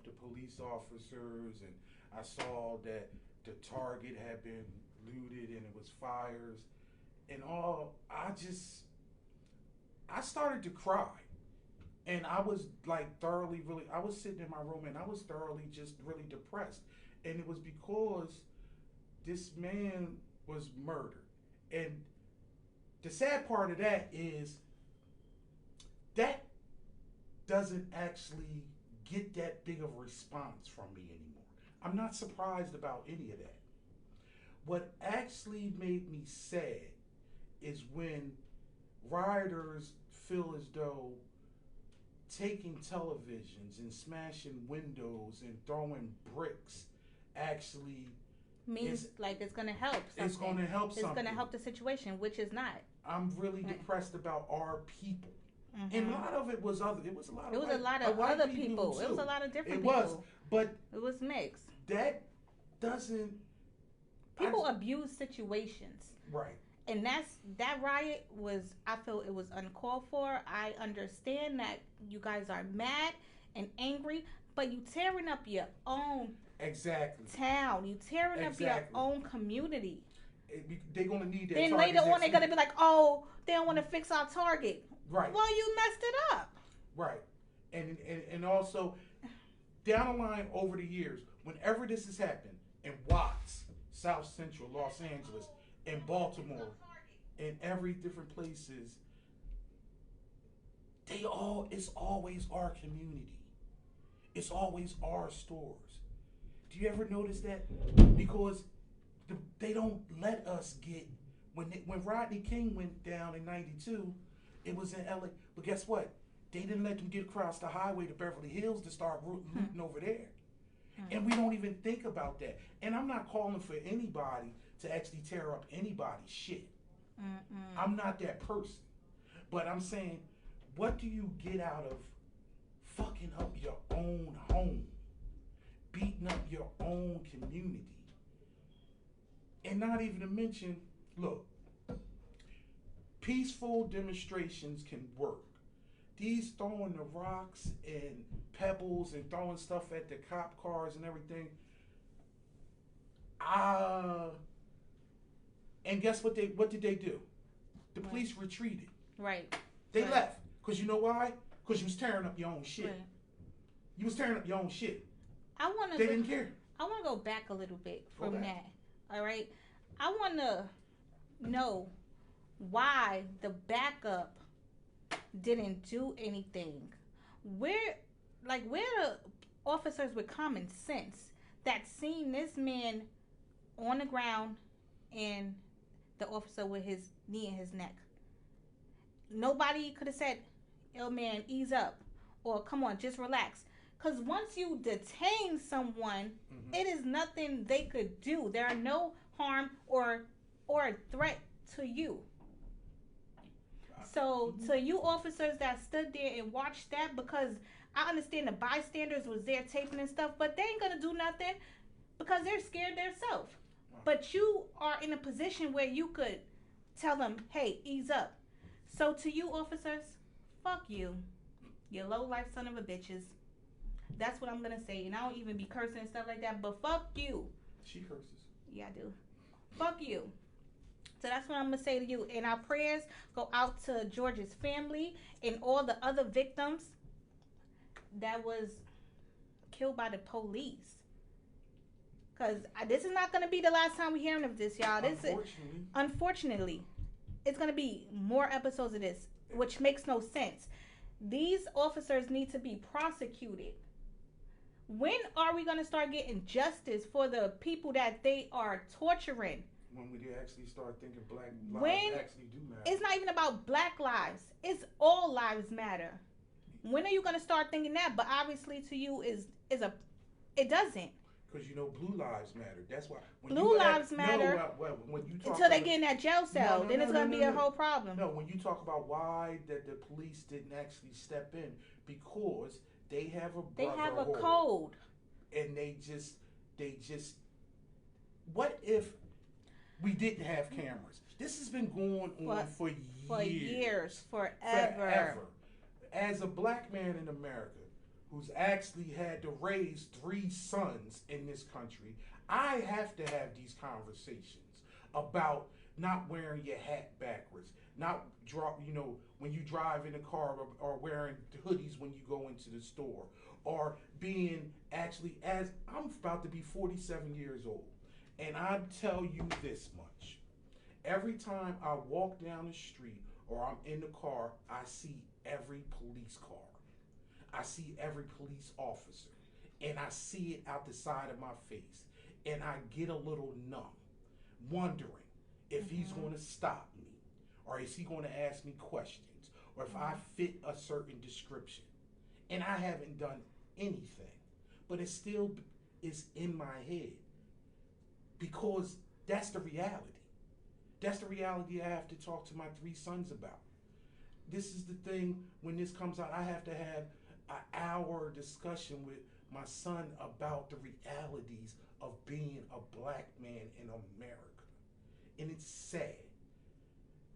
kidnapped the police officers, and I saw that the Target had been looted and it was fires and all. I started to cry. And I was like thoroughly, really, I was sitting in my room and I was thoroughly just really depressed. And it was because this man was murdered. And the sad part of that is that doesn't actually get that big of a response from me anymore. I'm not surprised about any of that. What actually made me sad is when rioters feel as though taking televisions and smashing windows and throwing bricks actually means like it's going to help something. It's going to help something. It's going to help the situation, which is not. I'm really depressed about our people. Mm-hmm. And a lot of it was other. It was a lot of. It was a lot of other people. It was a lot of different people. It was, but it was mixed. That doesn't. People abuse situations. Right. And that riot was, I feel it was uncalled for. I understand that you guys are mad and angry, but you tearing up your own town. You tearing up your own community. They're gonna need that. Then later on, they're gonna be like, "Oh, they don't want to fix our Target." Right. Well, you messed it up. Right. And also down the line over the years, whenever this has happened in Watts, South Central, Los Angeles, in Baltimore, in every different places, it's always our community. It's always our stores. Do you ever notice that? Because they don't let us get, when Rodney King went down in 92, it was in LA. But guess what? They didn't let them get across the highway to Beverly Hills to start looting over there. And we don't even think about that. And I'm not calling for anybody to actually tear up anybody's shit. I'm not that person. But I'm saying, what do you get out of fucking up your own home? Beating up your own community? And not even to mention, look, peaceful demonstrations can work. These throwing the rocks and pebbles and throwing stuff at the cop cars and everything. And guess what did they do? The police retreated. Right. They left. Because you know why? Because you was tearing up your own shit. Right. You was tearing up your own shit. They didn't care. I want to go back a little bit from that. All right? I want to know why the backup didn't do anything. Where the officers with common sense that seen this man on the ground and the officer with his knee in his neck? Nobody could have said, "Yo, man, ease up," or "Come on, just relax." Because once you detain someone, it is nothing they could do. There are no harm or threat to you. So to you officers that stood there and watched that, because I understand the bystanders was there taping and stuff, but they ain't gonna do nothing because they're scared themselves. But you are in a position where you could tell them, "Hey, ease up." So to you officers, fuck you. You low life son of a bitches. That's what I'm gonna say. And I don't even be cursing and stuff like that, but fuck you. She curses. Yeah, I do. Fuck you. So that's what I'm going to say to you. And our prayers go out to George's family and all the other victims that was killed by the police. Because this is not going to be the last time we're hearing of this, y'all. Unfortunately, it's going to be more episodes of this, which makes no sense. These officers need to be prosecuted. When are we going to start getting justice for the people that they are torturing? When we actually start thinking black lives actually do matter. It's not even about black lives. It's all lives matter. When are you going to start thinking that? But obviously to you it doesn't. Because blue lives matter. That's why. Blue lives matter when you talk until they get in that jail cell. Then it's going to be a whole problem. No, when you talk about why that the police didn't actually step in, because they have a code. And they just what if we didn't have cameras? This has been going on for years. Forever. As a black man in America, who's actually had to raise 3 sons in this country, I have to have these conversations about not wearing your hat backwards, not when you drive in a car, or wearing hoodies when you go into the store, or being actually, as I'm about to be 47 years old, and I tell you this much: every time I walk down the street or I'm in the car, I see every police car. I see every police officer, and I see it out the side of my face, and I get a little numb, wondering if he's going to stop me, or is he going to ask me questions, or if I fit a certain description. And I haven't done anything, but it still is in my head, because that's the reality. That's the reality I have to talk to my 3 sons about. This is the thing, when this comes out, I have to have an hour discussion with my son about the realities of being a black man in America. And it's sad.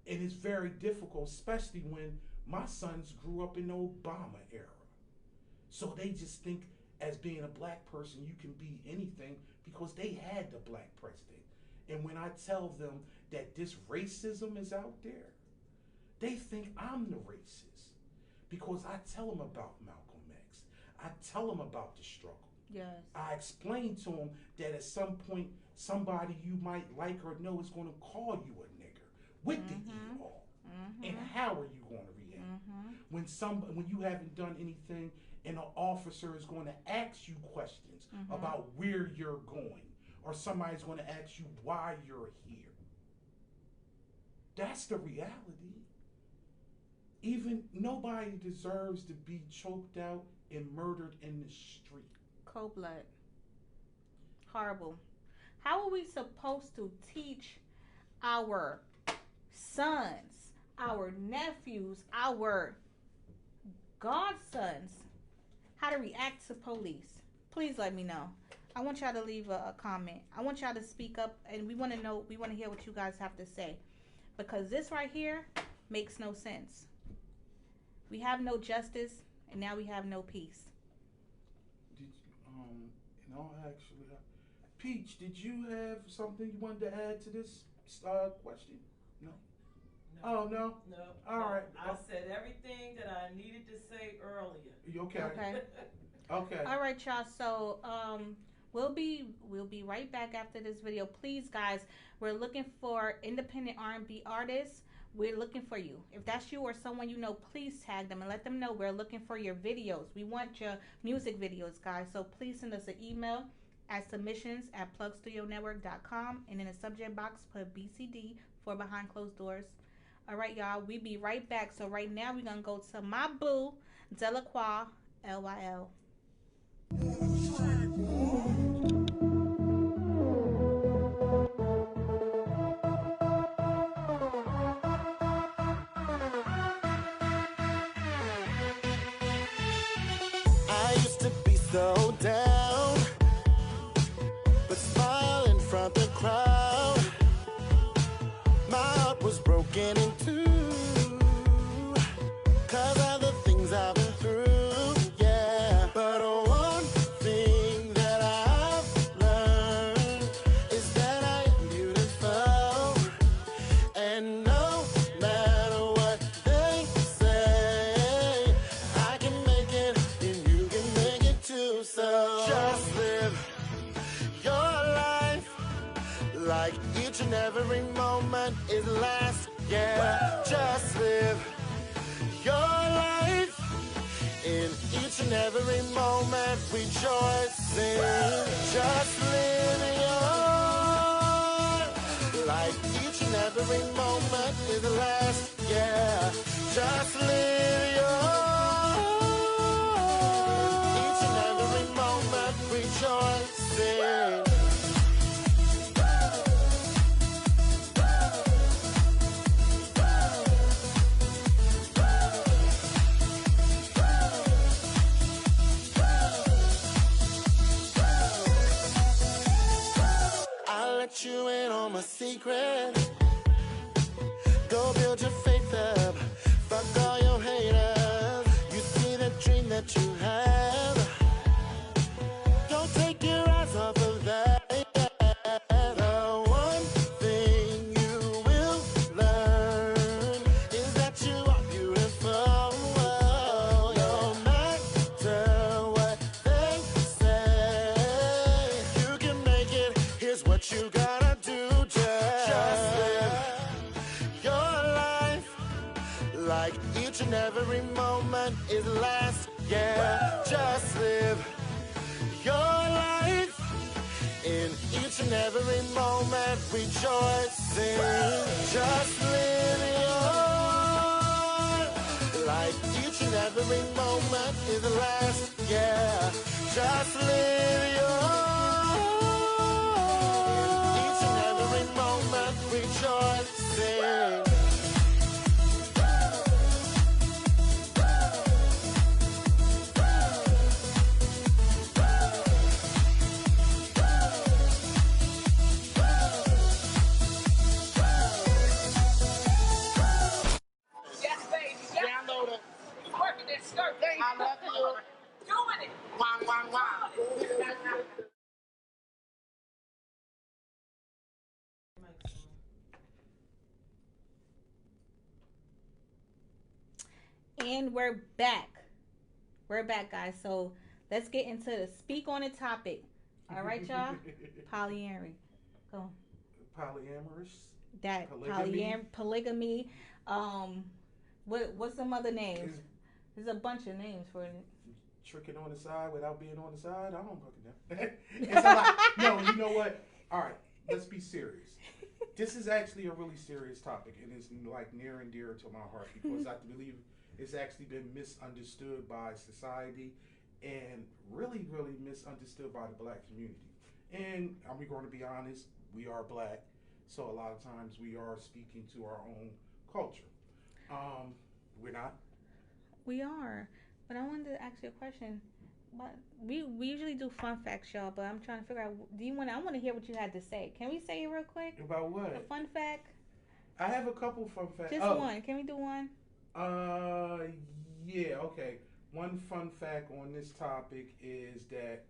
And it's very difficult, especially when my sons grew up in the Obama era. So they just think, as being a black person, you can be anything because they had the black president. And when I tell them that this racism is out there, they think I'm the racist, because I tell them about Malcolm X. I tell them about the struggle. Yes. I explain to them that at some point, somebody you might like or know is going to call you a nigger with the E-R. And how are you going to react? When you haven't done anything, and an officer is going to ask you questions about where you're going, or somebody's going to ask you why you're here. That's the reality. Even nobody deserves to be choked out and murdered in the street. Cold blood. Horrible. How are we supposed to teach our sons, our nephews, our godsons how to react to police? Please let me know. I want y'all to leave a comment. I want y'all to speak up, and we want to know, we want to hear what you guys have to say, because this right here makes no sense. We have no justice, and now we have no peace. Did actually, Peach, did you have something you wanted to add to this question? No. Oh, no? No. All right. I said everything that I needed to say earlier. You okay? Okay. Okay. All right, y'all. So, we'll be right back after this video. Please, guys, we're looking for independent R&B artists. We're looking for you. If that's you or someone you know, please tag them and let them know we're looking for your videos. We want your music videos, guys. So please send us an email at submissions@plugstudionetwork.com, and in the subject box put BCD for Behind Closed Doors. All right, y'all. We be right back. So right now we're gonna go to my boo, Deleqúa LYL. So down, but smiling from the crowd. My heart was broken in two, 'cause of the things I've been through, yeah. But one thing that I've learned is that I am beautiful, and no matter what they say, I can make it and you can make it too. So just live your life like each and every moment is last, yeah. Just live your life in each and every moment, rejoicing. Just live your like each and every moment is last, yeah. Just live your each and every moment, rejoicing. I'll let you in on my secret. Go build your faith up. Fuck all your haters. You see the dream that you have. rejoicing. Just live your life. Each and every moment is the last. Yeah, just live your each and every moment rejoicing. Download it. Working that skirt, baby. I love you. Doing it. Wang, wang, wang. And we're back. We're back, guys. So let's get into the speak on the topic. All right, y'all. Polyamory. Go. Polyamorous. That Polygamy. polygamy. What's some other names? There's a bunch of names for it. Tricking on the side without being on the side. I don't fucking know. It's a lot. No, you know what? All right, let's be serious. This is actually a really serious topic, and it's like near and dear to my heart because I believe it's actually been misunderstood by society and really, really misunderstood by the black community. And are we going to be honest? We are black, so a lot of times we are speaking to our own culture. We're not. We are. But I wanted to ask you a question. But we usually do fun facts, y'all. But I'm trying to figure out. I want to hear what you had to say. Can we say it real quick? About what? A fun fact. I have a couple fun facts. Just one. Can we do one? Yeah, okay. One fun fact on this topic is that,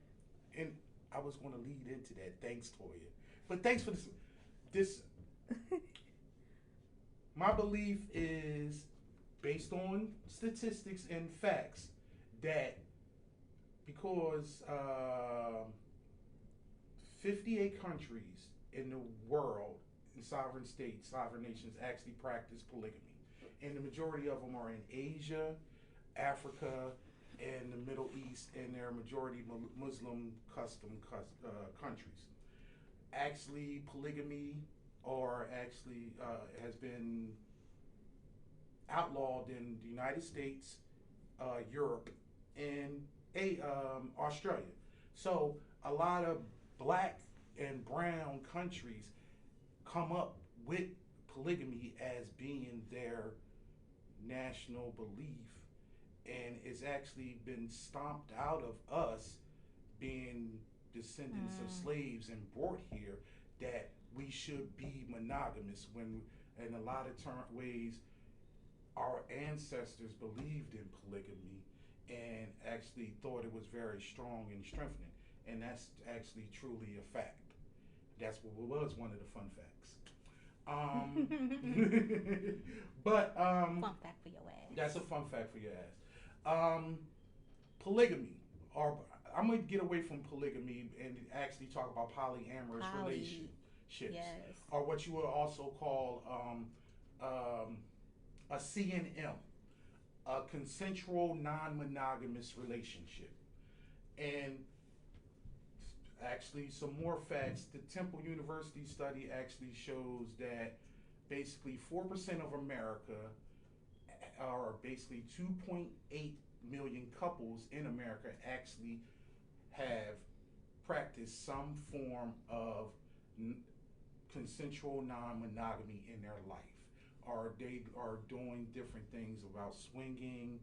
and I was going to lead into that. Thanks, Toya. But thanks for this. My belief is based on statistics and facts that because 58 countries in the world, in sovereign states, sovereign nations, actually practice polygamy. And the majority of them are in Asia, Africa, and the Middle East, and they're majority Muslim countries. Actually, polygamy has been outlawed in the United States, Europe, and Australia. So a lot of black and brown countries come up with polygamy as being their national belief, and it's actually been stomped out of us being descendants of slaves and brought here that we should be monogamous when in a lot of ways our ancestors believed in polygamy and actually thought it was very strong and strengthening, and that's actually truly a fact. That's what was one of the fun facts. But Fun fact for your ass. that's a fun fact for your ass. Polygamy, or I'm gonna get away from polygamy and actually talk about polyamorous relationships, Yes. or what you would also call a CNM, a consensual non-monogamous relationship. And actually, some more facts. The Temple University study actually shows that basically 4% of America, or basically 2.8 million couples in America, actually have practiced some form of consensual non-monogamy in their life. Or they are doing different things about swinging,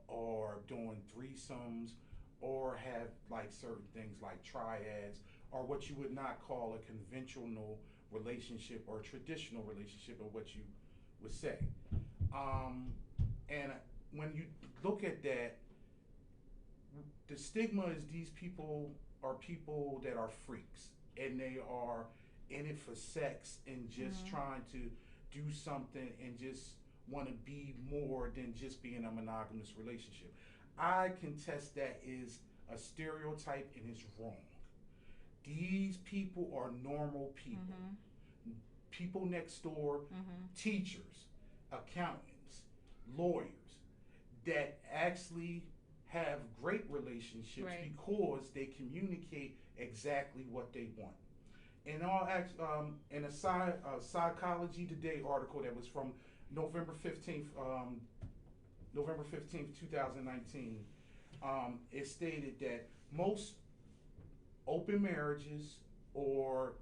or doing threesomes, or have like certain things like triads, or what you would not call a conventional relationship or traditional relationship, or what you would say. And when you look at that, the stigma is these people are people that are freaks, and they are in it for sex and just trying to do something and just want to be more than just being a monogamous relationship. I contest that is a stereotype and it's wrong. These people are normal people. People next door, teachers, accountants, lawyers, that actually have great relationships because they communicate exactly what they want. in a Psychology Today article that was from November 15th, 2019, it stated that most open marriages or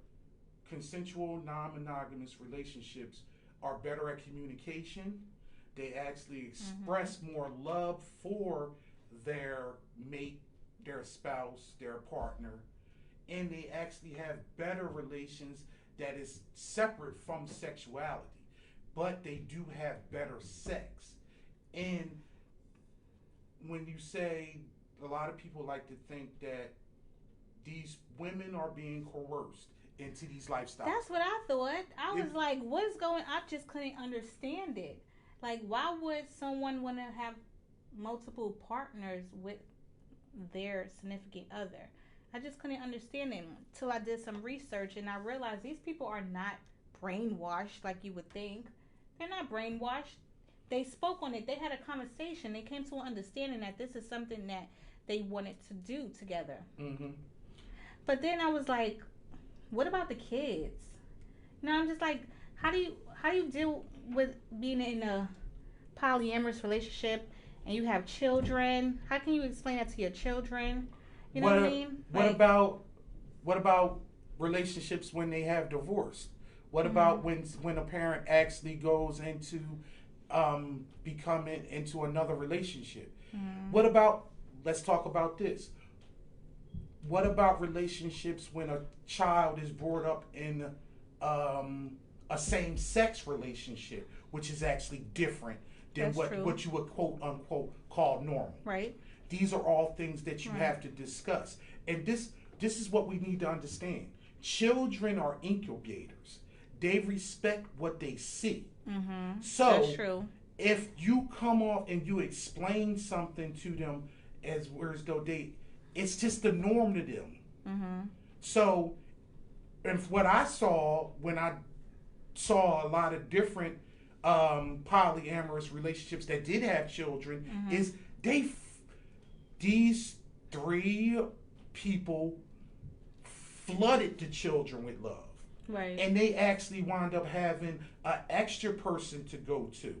consensual non-monogamous relationships are better at communication. They actually express more love for their mate, their spouse, their partner, and they actually have better relations that is separate from sexuality, but they do have better sex. And when you say, a lot of people like to think that these women are being coerced into these lifestyles. That's what I thought. I was like, what is going on? I just couldn't understand it. Like, why would someone want to have multiple partners with their significant other? I just couldn't understand it until I did some research and I realized these people are not brainwashed like you would think. They're not brainwashed. They spoke on it. They had a conversation. They came to an understanding that this is something that they wanted to do together. Mm-hmm. But then I was like, what about the kids? You know, I'm just like, how do you deal with being in a polyamorous relationship and you have children? How can you explain that to your children? You know what I mean? What about relationships when they have divorced? What about when a parent actually goes into becoming into another relationship? What about, let's talk about this. What about relationships when a child is brought up in a same-sex relationship, which is actually different than what you would quote unquote call normal? Right. These are all things that you have to discuss. And this is what we need to understand. Children are incubators. They respect what they see. Mm-hmm. So that's true. If you come off and you explain something to them as though it's just the norm to them. Mm-hmm. So, and what I saw when I saw a lot of different polyamorous relationships that did have children is these three people flooded the children with love. Right. And they actually wound up having an extra person to go to.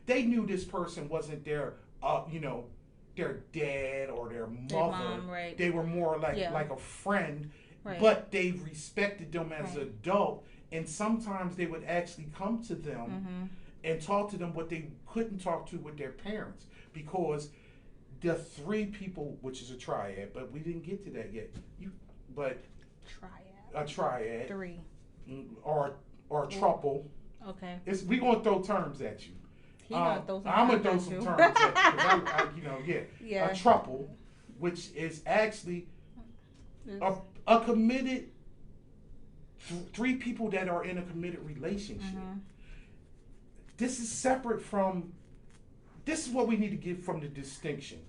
They knew this person wasn't their dad or their mother. Their mom, right. They were more like a friend, right. But they respected them as an adult. And sometimes they would actually come to them and talk to them what they couldn't talk to with their parents, because the three people, which is a triad, but we didn't get to that yet. A triad. Three. Or trouble. Okay. We gonna throw terms at you. I'm gonna throw some terms at you. Yeah. A trouble, which is actually a committed three people that are in a committed relationship. This is separate from. This is what we need to get from the distinction.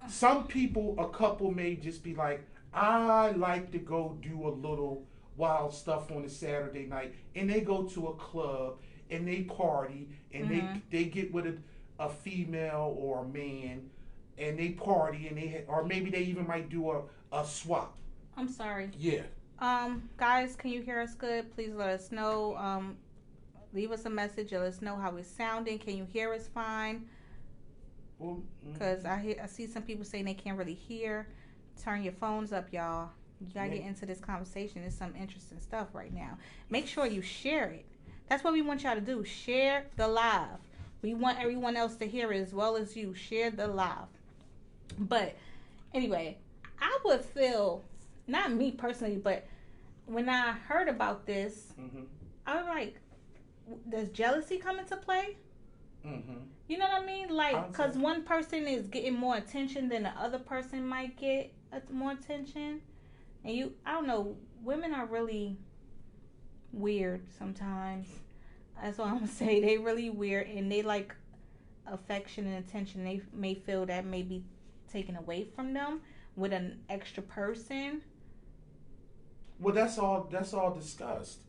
Some people, a couple may just be like, I like to go do a little wild stuff on a Saturday night, and they go to a club and they party and they get with a female or a man and they party and or maybe they even might do a swap. I'm sorry. Yeah. Guys, can you hear us good? Please let us know. Leave us a message. Let us know how it's sounding. Can you hear us fine? Because I see some people saying they can't really hear. Turn your phones up, y'all. You gotta get into this conversation. There's some interesting stuff right now. Make sure you share it. That's what we want y'all to do. Share the live. We want everyone else to hear it as well as you. Share the live. But anyway, I would feel, not me personally, but when I heard about this, I was like, does jealousy come into play? You know what I mean? Like, because one person is getting more attention than the other person might get more attention. And I don't know, women are really weird sometimes. That's what I'm going to say. They really weird, and they like affection and attention. They may feel that may be taken away from them with an extra person. Well, that's all discussed.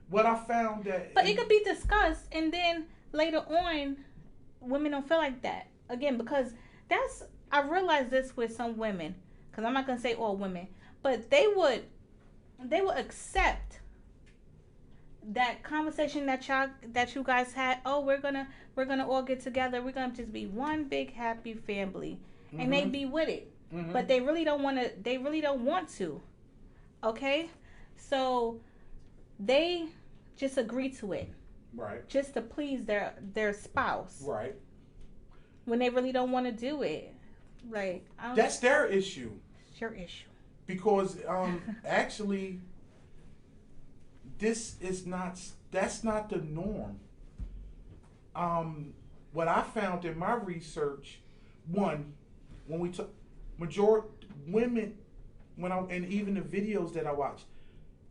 What I found that... But it could be discussed, and then later on, women don't feel like that. Again, because I realized this with some women, because I'm not going to say all women, but they would they will accept that conversation that you guys had. Oh, we're gonna all get together. We're gonna just be one big happy family, and they be with it. But they really don't want to. They really don't want to. Okay, so they just agree to it, Right. just to please their spouse, Right. when they really don't want to do it. Like, That's their issue. It's your issue. Because actually, that's not the norm. What I found in my research, when we took majority women, and even the videos that I watched,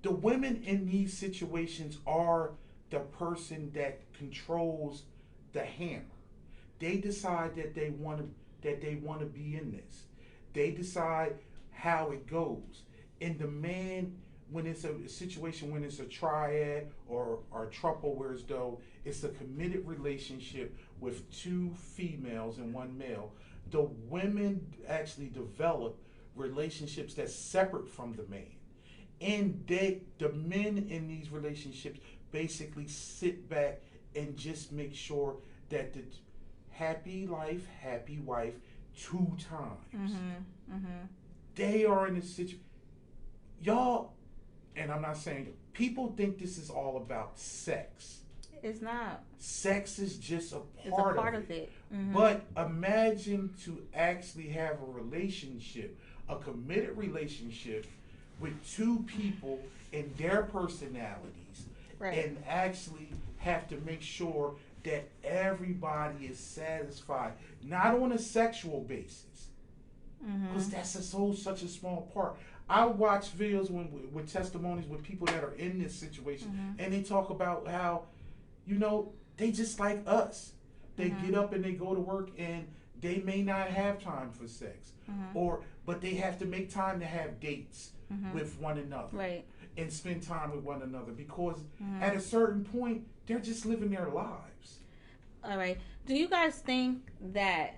the women in these situations are the person that controls the hammer. They decide that they want to be in this. They decide how it goes. And the man, when it's a situation, when it's a triad or a trouble, where as though it's a committed relationship with two females and one male, the women actually develop relationships that's separate from the man. And the men in these relationships basically sit back and just make sure that the happy life, happy wife 2 times. They are in a situation. Y'all, and I'm not saying, people think this is all about sex. It's not. Sex is just a part of it. Mm-hmm. But imagine to actually have a relationship, a committed relationship with 2 people and their personalities, Right. and actually have to make sure that everybody is satisfied, not on a sexual basis, because that's such a small part. I watch videos with testimonies with people that are in this situation, and they talk about how, they just like us. They get up and they go to work, and they may not have time for sex, but they have to make time to have dates with one another, Right. and spend time with one another, because at a certain point they're just living their lives. All right. Do you guys think that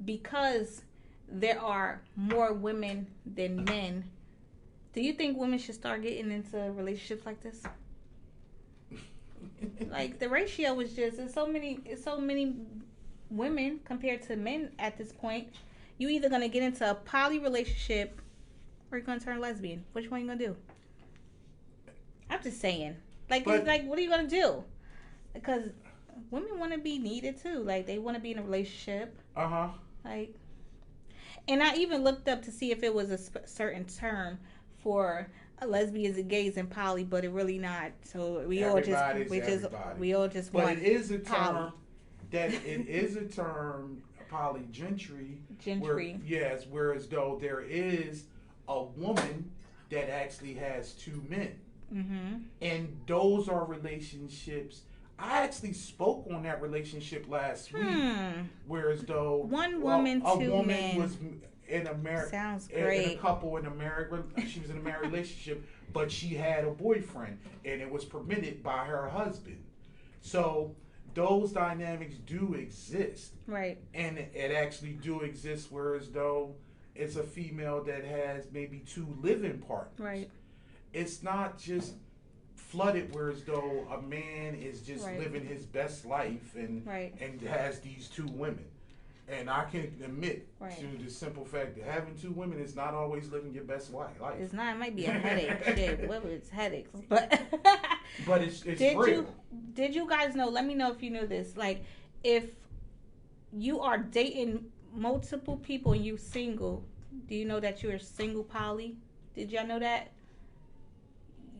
because there are more women than men, do you think women should start getting into relationships like this? Like, the ratio is just, it's so many women compared to men at this point. You either gonna get into a poly relationship or you're gonna turn lesbian. Which one you gonna do? I'm just saying. Like, what are you gonna do? Because women want to be needed too. Like, they want to be in a relationship. Like, and I even looked up to see if it was a certain term for lesbians and gays and poly, but it really not. So we all just But want it is a poly. term it is a term, polygentry. Gentry. Yes, whereas though there is a woman that actually has 2 men. And those are relationships. I actually spoke on that relationship last week. Whereas though one woman, a 2 woman men was in a marriage, sounds in great. a couple in a married, she was in a married relationship, but she had a boyfriend, and it was permitted by her husband. So those dynamics do exist, Right. and it actually do exist. Whereas though it's a female that has maybe 2 living partners, Right. It's not just flooded, whereas though a man is just Right. living his best life and Right. and has these 2 women. And I can admit Right. to the simple fact that having 2 women is not always living your best life. It's not. It might be a headache. Shit, whether it's headaches, but But it's did real. Did you guys know? Let me know if you knew this. Like, if you are dating multiple people and you single, do you know that you're single poly? Did y'all know that?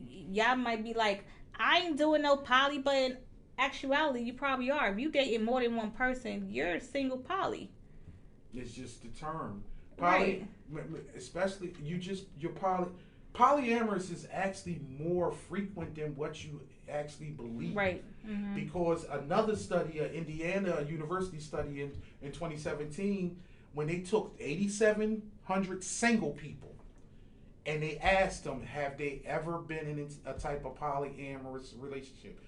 Y'all might be like, I ain't doing no poly, but in actuality, you probably are. If you dating more than one person, you're single poly. It's just the term. Right. Especially you're polyamorous is actually more frequent than what you actually believe. Right. Because another study, Indiana University study in 2017, when they took 8,700 single people, and they asked them, have they ever been in a type of polyamorous relationship?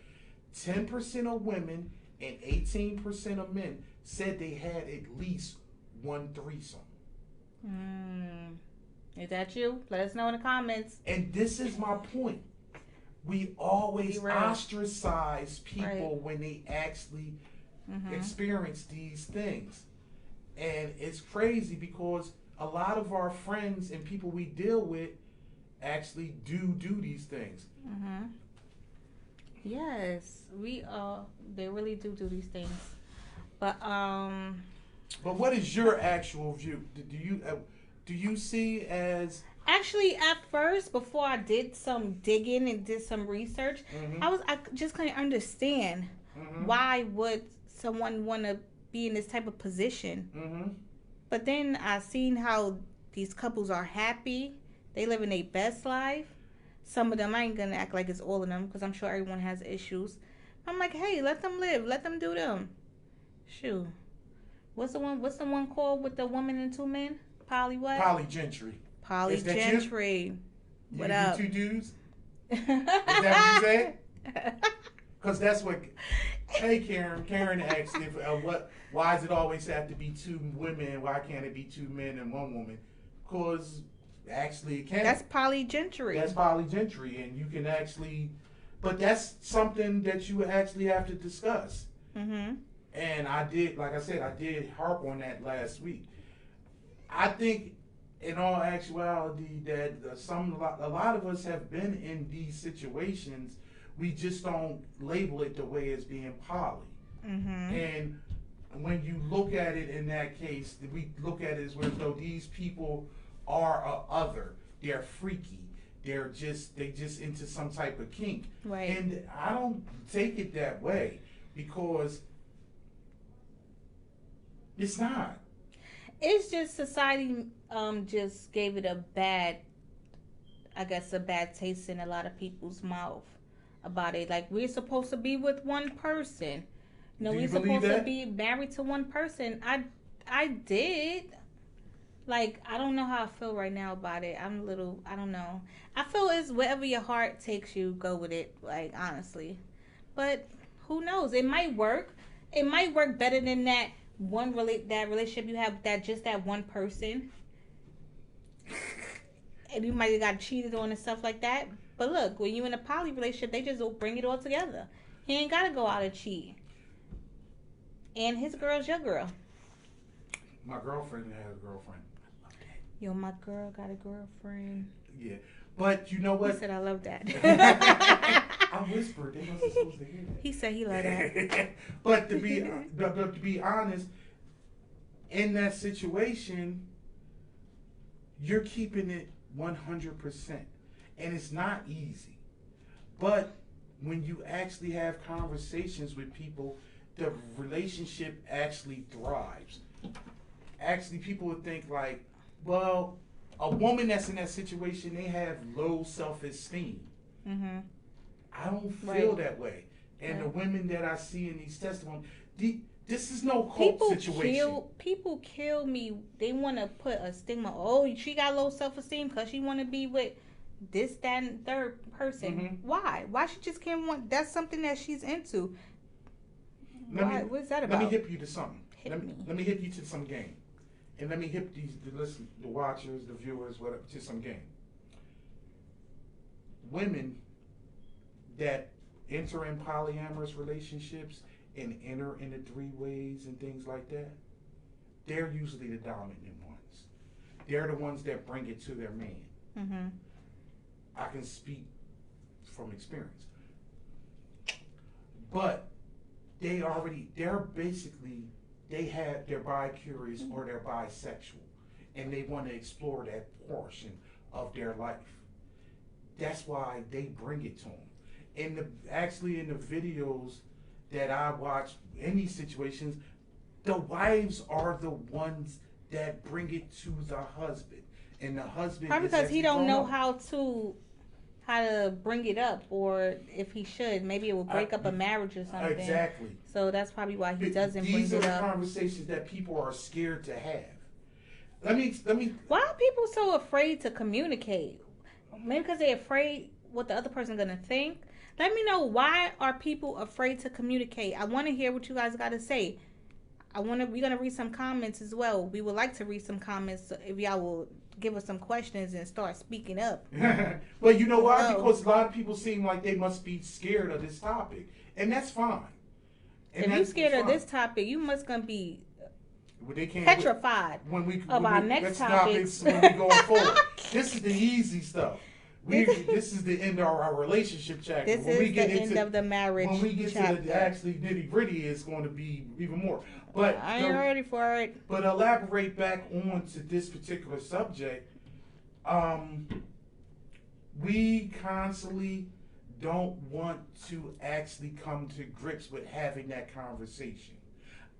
10% of women and 18% of men said they had at least one threesome. Is that you? Let us know in the comments. And this is my point. We always Be real. ostracize people Right. when they actually experience these things. And it's crazy because a lot of our friends and people we deal with actually do these things. Yes, they really do these things. But But what is your actual view? Do you see as actually, at first, before I did some digging and did some research, I just couldn't understand why would someone want to be in this type of position. But then I seen how these couples are happy. They living their best life. Some of them, I ain't gonna act like it's all of them because I'm sure everyone has issues. I'm like, hey, let them live. Let them do them. Shoot. What's the one called with the woman and two men? Polygentry? Polygentry. What up? You 2 dudes? Is that what you said? Because that's what. Hey, Karen. Karen asked if why does it always have to be 2 women? Why can't it be 2 men and 1 woman? Because actually it can. That's polygentry. That's polygentry, and you can actually, but that's something that you actually have to discuss. And I did, like I said, I did harp on that last week. I think, in all actuality, that a lot of us have been in these situations. We just don't label it the way it's being poly. And when you look at it in that case, we look at it as though these people are other. They're freaky. They just into some type of kink. Right. And I don't take it that way because it's not. It's just society just gave it a bad taste in a lot of people's mouth about it. Like, we're supposed to be with one person. You know, Do you we're believe supposed to that? be married to one person. I did. Like, I don't know how I feel right now about it. I don't know. I feel it's wherever your heart takes you, go with it, like, honestly. But who knows? It might work. It might work better than that that relationship you have that one person. And you might have got cheated on and stuff like that. But look, when you're in a poly relationship, they just bring it all together. He ain't got to go out and cheat. And his girl's your girl. My girlfriend had a girlfriend. I love that. Yo, my girl got a girlfriend. Yeah. But you know what? He said, I love that. I whispered. They wasn't supposed to hear that. He said he loved that. But to be honest, in that situation, you're keeping it 100%. And it's not easy. But when you actually have conversations with people, the relationship actually thrives. Actually, people would think like, well, a woman that's in that situation, they have low self-esteem. I don't feel that way. And the women that I see in these testimonies, this is no cult situation. People kill me. They want to put a stigma. Oh, she got low self-esteem because she want to be with this, that, and third person. Why? Why she just can't want? That's something that she's into. What's that about? Let me hip you to something. Let me hip you to some game. And let me hip the watchers, the viewers, whatever, to some game. Women that enter in polyamorous relationships and enter into 3-ways and things like that, they're usually the dominant ones. They're the ones that bring it to their man. I can speak from experience. But they're bi-curious or they're bisexual, and they want to explore that portion of their life. That's why they bring it to them. In the videos that I watch in these situations, the wives are the ones that bring it to the husband, and the husband probably is because he actually don't know grown up. how to bring it up, or if he should, maybe it will break up a marriage or something. Exactly. So that's probably why he doesn't bring These are it the up. conversations that people are scared to have. Let me. Why are people so afraid to communicate? Maybe because they're afraid what the other person's gonna think. Let me know, why are people afraid to communicate? I want to hear what you guys got to say. We're gonna read some comments as well. We would like to read some comments, so if y'all will give us some questions and start speaking up. But you know why? No. Because a lot of people seem like they must be scared of this topic, and that's fine. And If you're that's scared of fine. this topic, you must gonna be Well, they can't petrified of our next topics. when we going forward. This is the easy stuff. This is the end of our relationship chapter. This When we is get the end into- of the marriage When we get chapter. to the actually nitty gritty, it's going to be even more. But I ain't ready for it. But elaborate back on to this particular subject. We constantly don't want to actually come to grips with having that conversation.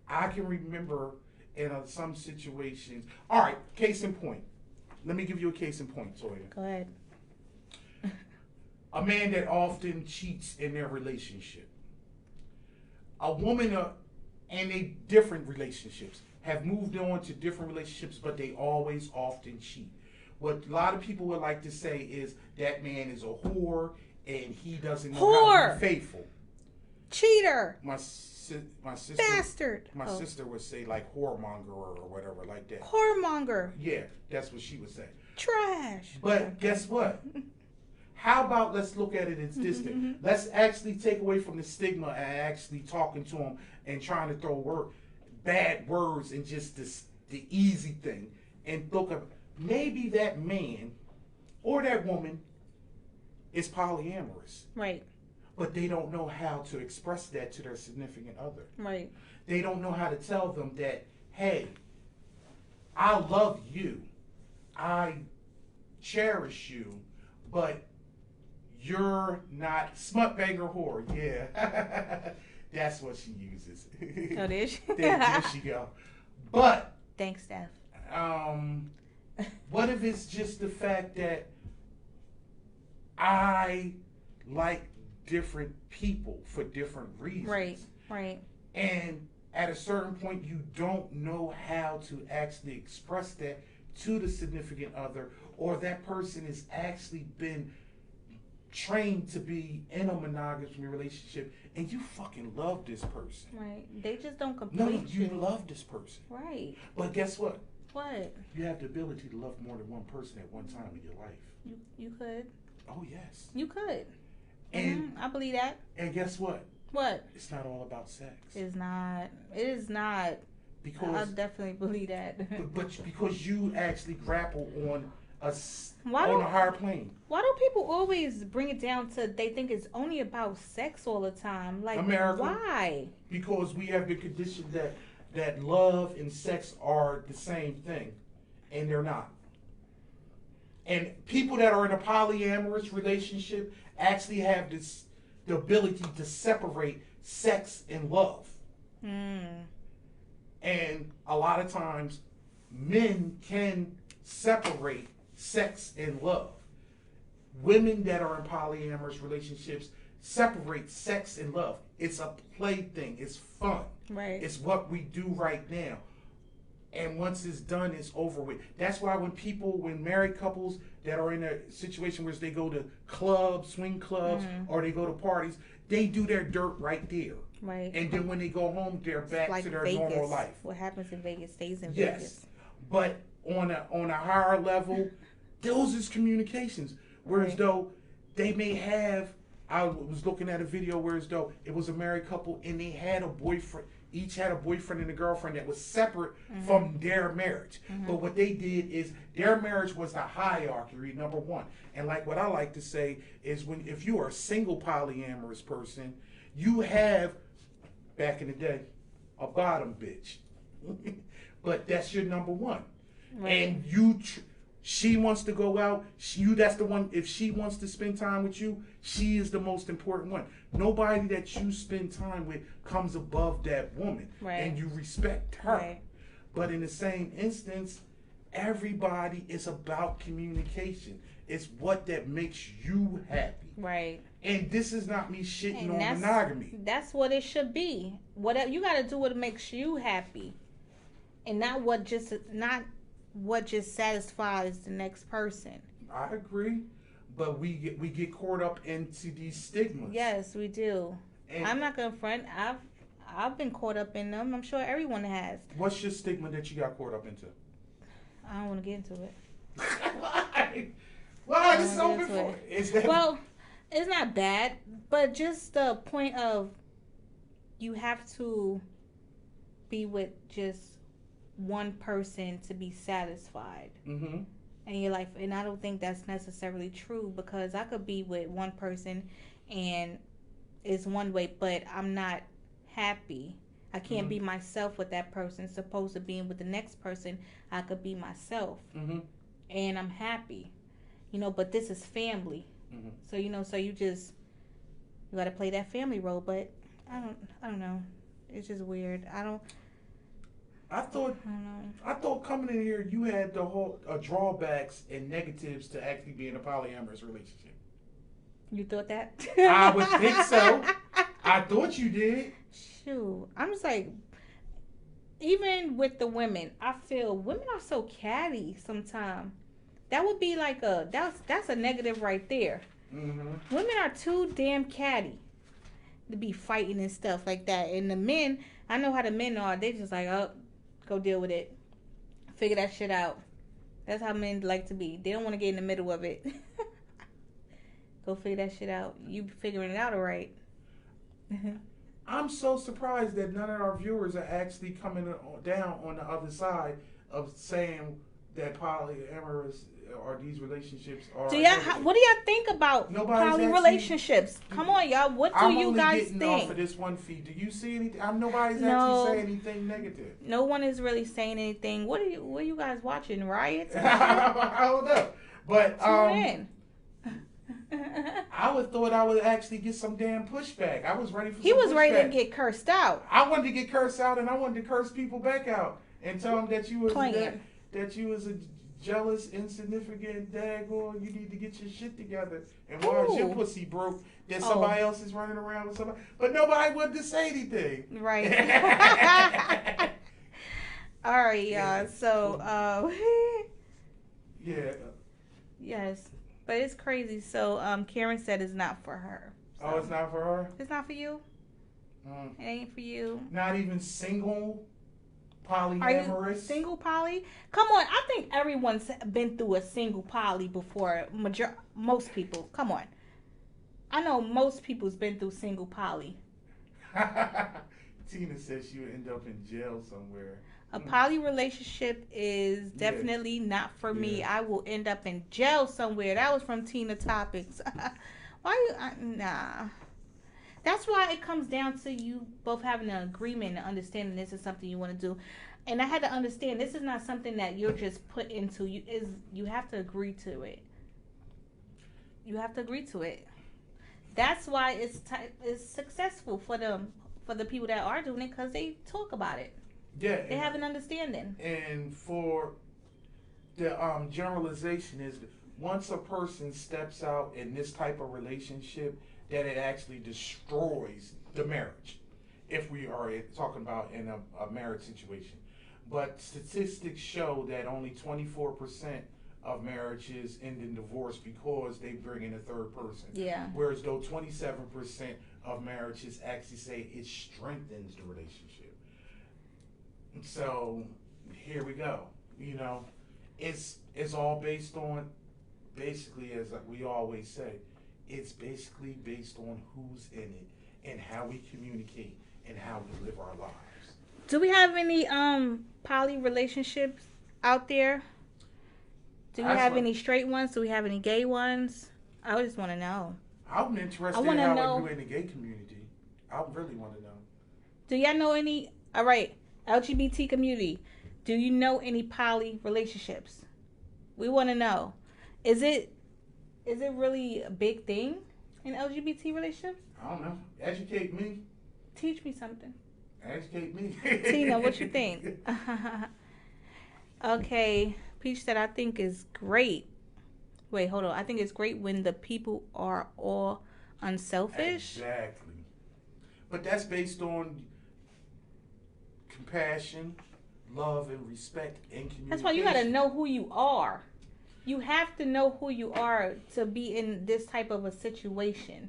I can remember in some situations. All right, case in point. Let me give you a case in point, Toya. Go ahead. A man that often cheats in their relationship. A woman and they different relationships have moved on to different relationships, but they always often cheat. What a lot of people would like to say is that man is a whore and he doesn't know how to be faithful. Cheater. My sister. Bastard. My sister would say like whoremonger or whatever like that. Whoremonger. Yeah, that's what she would say. Trash. But guess what? How about let's look at it as this thing. Let's actually take away from the stigma and actually talking to him and trying to throw bad words and just the easy thing. And look at maybe that man or that woman is polyamorous. Right. But they don't know how to express that to their significant other. Right. They don't know how to tell them that, hey, I love you. I cherish you, but you're not smutbanger whore. Yeah. That's what she uses. Oh, did she? there she go. But Thanks, Steph. what if it's just the fact that I like different people for different reasons? Right. Right. And at a certain point, you don't know how to actually express that to the significant other, or that person has actually been trained to be in a monogamous relationship, and you fucking love this person. Right. They just don't complete No, you love this person. Right. But guess what? What? You have the ability to love more than one person at one time in your life. You could. Oh, yes. You could. And I believe that. And guess what? What? It's not all about sex. It's not. It is not. Because I definitely believe that. but because you actually grapple on a higher plane. Why do people always bring it down to they think it's only about sex all the time? Like, America, why? Because we have been conditioned that love and sex are the same thing, and they're not. And people that are in a polyamorous relationship actually have the ability to separate sex and love. And a lot of times, men can separate sex and love. Women that are in polyamorous relationships separate sex and love. It's a play thing. It's fun. Right. It's what we do right now. And once it's done, it's over with. That's why when married couples that are in a situation where they go to clubs, swing clubs, or they go to parties, they do their dirt right there. Right. And then when they go home, they're back like to their Vegas. normal life. What happens in Vegas stays in Yes. Vegas. But on a higher level, those is communications. Whereas though they may have, I was looking at a video whereas though it was a married couple and they had a boyfriend, each had a boyfriend and a girlfriend that was separate from their marriage. But what they did is their marriage was the hierarchy, number one. And like what I like to say is if you are a single polyamorous person, you have, back in the day, a bottom bitch. But that's your number one. Right. And she wants to go out, that's the one, if she wants to spend time with you, she is the most important one. Nobody that you spend time with comes above that woman. Right. And you respect her. Right. But in the same instance, everybody is about communication. It's what that makes you happy. Right. And this is not me shitting on that's, monogamy. That's what it should be. Whatever you got to do, what makes you happy, and not what just satisfies the next person. I agree, but we get caught up into these stigmas. Yes, we do. And I'm not gonna front. I've been caught up in them. I'm sure everyone has. what's your stigma that you got caught up into? I don't want to get into it. Why? This is open for. Is that Well, it's not bad, but just the point of you have to be with just one person to be satisfied Mm-hmm. in your life, and I don't think that's necessarily true because I could be with one person and it's one way, but I'm not happy. I can't be myself with that person. Supposed to being with the next person, I could be myself, and I'm happy. But this is family. So so you gotta play that family role. But I don't know. It's just weird. I thought coming in here you had the whole drawbacks and negatives to actually being a polyamorous relationship. You thought that? I would think so. I thought you did. Shoot, I'm just like, even with the women, I feel women are so catty sometimes. That would be like that's a negative right there. Mm-hmm. Women are too damn catty to be fighting and stuff like that. And the men, I know how the men are. They just like, oh, go deal with it. Figure that shit out. That's how men like to be. They don't want to get in the middle of it. Go figure that shit out. You figuring it out all right. I'm so surprised that none of our viewers are actually coming down on the other side of saying that polyamorous or these relationships are. What do y'all think about poly relationships? Come on, y'all. What do you guys think? I'm only getting off of this one feed. Do you see anything? Nobody's actually saying anything negative. No one is really saying anything. What are you guys watching? Riots? I don't know. But tune in. I thought I would actually get some damn pushback. I was ready for. He was ready to get cursed out. I wanted to get cursed out, and I wanted to curse people back out and tell them that you was that you was a jealous, insignificant daggone. You need to get your shit together. And why is your pussy broke? That somebody else is running around with somebody, but nobody wanted to say anything. Right. All right, y'all. So, yeah. Yes. But it's crazy. So, Karen said it's not for her. So. Oh, it's not for her? It's not for you? It ain't for you. Not even single polyamorous? Are you single poly? Come on. I think everyone's been through a single poly before. Most people. Come on. I know most people's been through single poly. Tina says she would end up in jail somewhere. A poly relationship is definitely not for me. I will end up in jail somewhere. That was from Tina Topics. Nah. That's why it comes down to you both having an agreement and understanding this is something you want to do. And I had to understand this is not something that you're just put into. You have to agree to it. You have to agree to it. That's why it's successful for the people that are doing it because they talk about it. Yeah, they have an understanding. And for the generalization is once a person steps out in this type of relationship, that it actually destroys the marriage. If we are talking about in a marriage situation, but statistics show that only 24% of marriages end in divorce because they bring in a third person. Yeah. Whereas though 27% of marriages actually say it strengthens the relationship. So here we go. It's all based on, basically, as we always say, it's basically based on who's in it and how we communicate and how we live our lives. Do we have any poly relationships out there? Do we have any straight ones? Do we have any gay ones? I just want to know. I'm interested in how we do in the gay community. I really want to know. Do y'all know any? All right. LGBT community, do you know any poly relationships? We want to know. Is it really a big thing in LGBT relationships? I don't know. Educate me. Teach me something. Educate me. Tina, what you think? Okay. Peach said, I think it's great. Wait, hold on. I think it's great when the people are all unselfish. Exactly. But that's based on compassion, love, and respect, and communication. That's why you got to know who you are. You have to know who you are to be in this type of a situation.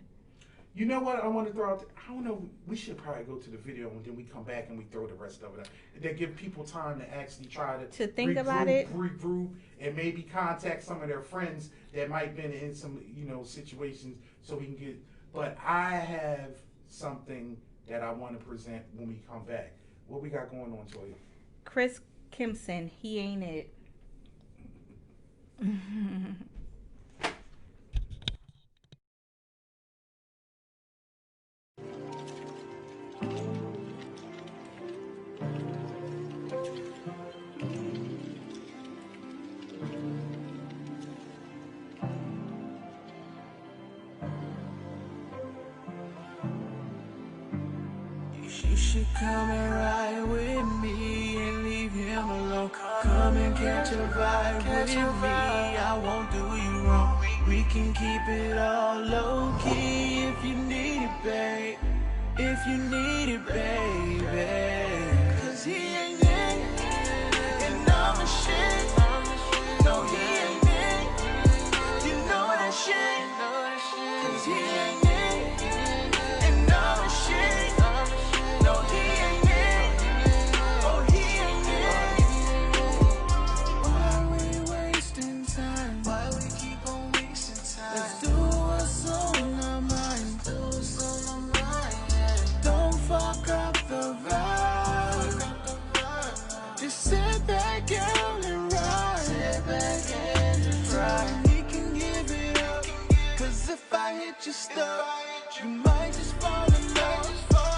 You know what I want to throw out there? I don't know. We should probably go to the video and then we come back and we throw the rest of it out. That give people time to actually try to think about it, regroup, and maybe contact some of their friends that might been in some situations so we can get. But I have something that I want to present when we come back. What we got going on, Toya? Chris Kemson, he ain't it. You should come and ride with me and leave him alone. Come and catch a vibe with me, I won't do you wrong. We can keep it all low key if you need it, babe. If you need it, baby. Cause he ain't it, and I'm a shit. No, he ain't it, you know that shit. Cause he ain't it, and I'm a shit. No, he ain't it, oh, he ain't it. Why we wasting time? Why we keep on wasting time? Let's do what's on our mind. Don't fuck up the vibe. Just sit back and ride. We can give it up. Cause if I hit you stuck, you might just fall in love.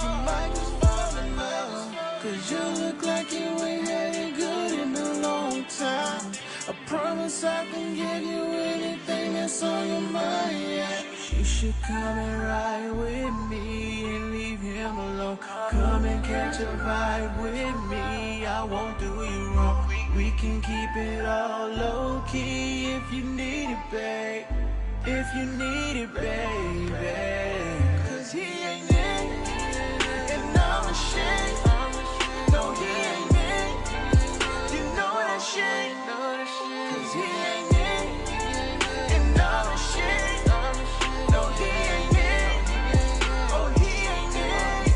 You might just fall in love. Cause you look like you ain't had it good in a long time. I promise I can give you anything that's on your mind, yeah. You should come and ride with me and leave him alone. Come and catch a vibe with me, I won't do you wrong. We can keep it all low key if you need it, babe. If you need it, baby. Cause he ain't it, and I'm a shit. No, he ain't it, you know that shit. Cause he ain't it, and I'm a shit. No, he ain't it, oh, he ain't it.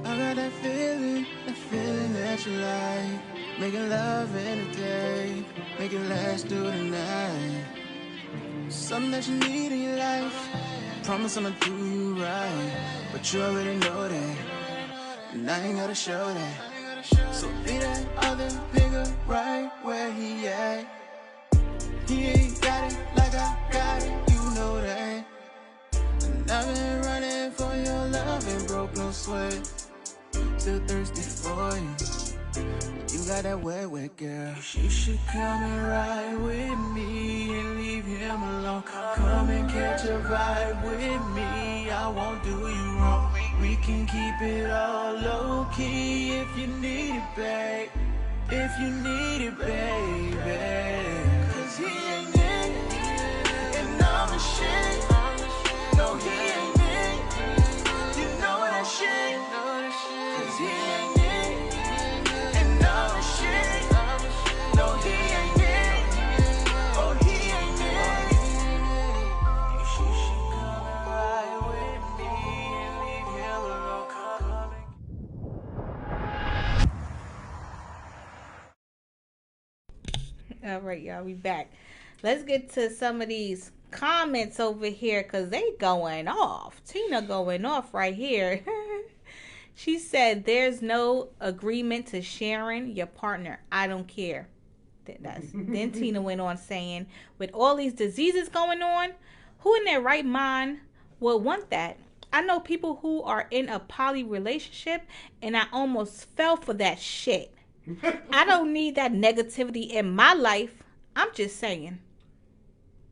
I got that feeling that you like. Making love in the day, make it last through the night. Something that you need in your life. Promise I'ma do you right, but you already know that, and I ain't gotta show that. So be that other nigga right where he at. He ain't got it like I got it, you know that. And I've been running for your love and broke no sweat. Still thirsty for you. You got that wet, wet girl. You should come and ride with me and leave him alone. Come and catch a vibe with me, I won't do you wrong. We can keep it all low key if you need it, babe. If you need it, baby. Cause he ain't it, and I'm a shit. No, he ain't it, you know that shit. Cause he ain't it, and I'm a shit. No, he ain't it, oh, he ain't it. You should come and ride with me and leave him alone. All right, y'all, we back. Let's get to some of these comments over here because they going off. Tina going off right here. She said, there's no agreement to sharing your partner. I don't care. Then Tina went on saying, with all these diseases going on, who in their right mind would want that? I know people who are in a poly relationship, and I almost fell for that shit. I don't need that negativity in my life. I'm just saying.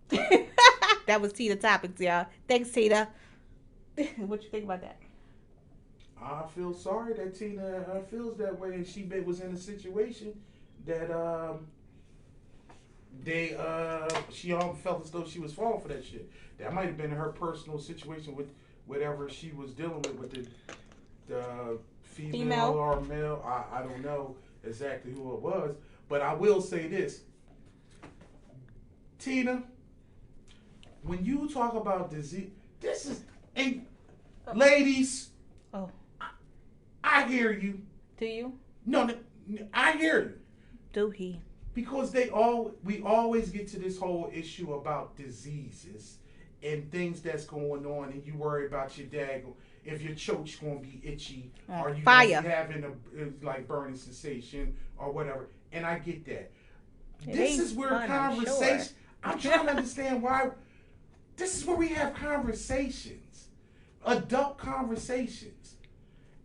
That was Tina Topics, y'all. Thanks, Tina. What you think about that? I feel sorry that Tina feels that way, and she was in a situation that she all felt as though she was falling for that shit. That might have been her personal situation with whatever she was dealing with the female or male. I don't know exactly who it was, but I will say this. Tina, when you talk about This is, and ladies, Oh, I hear you. do you? No, I hear you. Do he? Because we always get to this whole issue about diseases and things that's going on, and you worry about your dad if your choke's gonna be itchy, or you Fire. gonna be having a like burning sensation or whatever. And I get that. It This ain't is where fun, I'm conversation. sure. I'm trying to understand why. This is where we have conversations, adult conversations,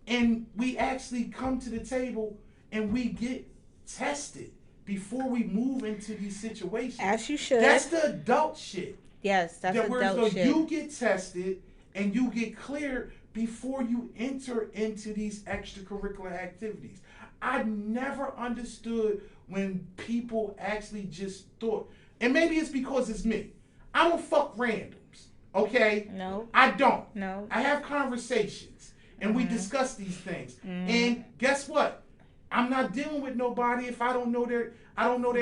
and we actually come to the table and we get tested before we move into these situations. As you should. That's the adult shit. Yes, that's That whereas adult shit. you get tested and you get cleared before you enter into these extracurricular activities. I never understood when people actually just thought, and maybe it's because it's me. I don't fuck randoms, okay? No. I don't. No. I have conversations and we discuss these things. And guess what? I'm not dealing with nobody if I don't know their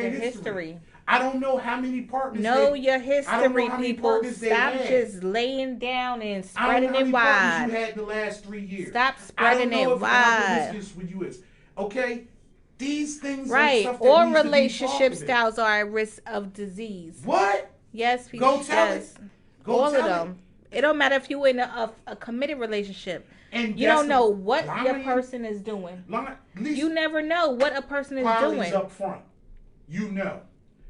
history. I don't know how many partners. Know they, your I don't know history, how many people. partners they Stop had. just laying down and I don't spreading know how it many wide. partners you had the last 3 years. Stop I spreading don't know it if how wide. promiscuous with you is. Okay? These things are Right. stuff that All needs to be relationship talked about. styles are at risk of disease. What? Yes, Go Peach, tell yes. it. Go All tell of them. It don't matter if you're in a committed relationship. And You that's don't know what lying- your person is doing. At least You never know what a person is Polly's doing. up front. You know.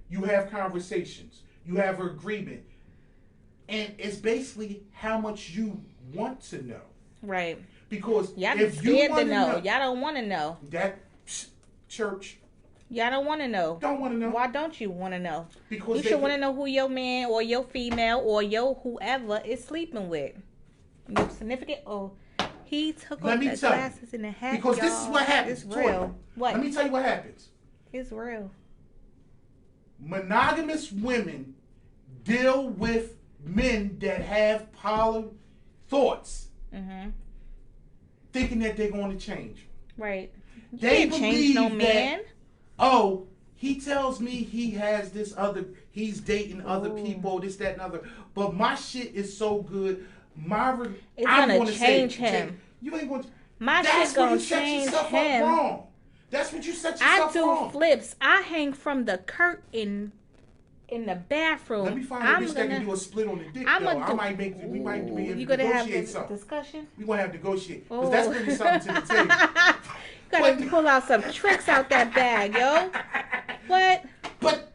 You have conversations. You have agreement. And it's basically how much you want to know. Right. Because Y'all be if you scared to want to know. know, Y'all don't want to know. that church Y'all don't want to know. don't want to know. Why don't you want to know? Because You they should want to know who your man or your female or your whoever is sleeping with. Your significant. Oh, he took Let off me the tell you, glasses and the hat. because this is y'all. what happens. It's Toya, real. What? Let me tell you what happens. It's real. Monogamous women deal with men that have poly thoughts, Mm-hmm. thinking that they're going to change. Right. You They can't change no believe man. Oh, he tells me he has this other, he's dating other Ooh. people, this, that, and other. But my shit is so good. It's I'm gonna gonna change say, him. You ain't going to. My That's shit where gonna you set change yourself him. up wrong. That's what you set I yourself do wrong. flips. I hang from the curtain in the bathroom. Let me find a bitch that can do a split on the dick, I'm though. gonna I do- might make, we might be able to You gonna have negotiate a something. discussion? We gonna have to negotiate. Because Oh. that's bringing something to the table. Gotta But- pull out some tricks out that bag, yo. What? But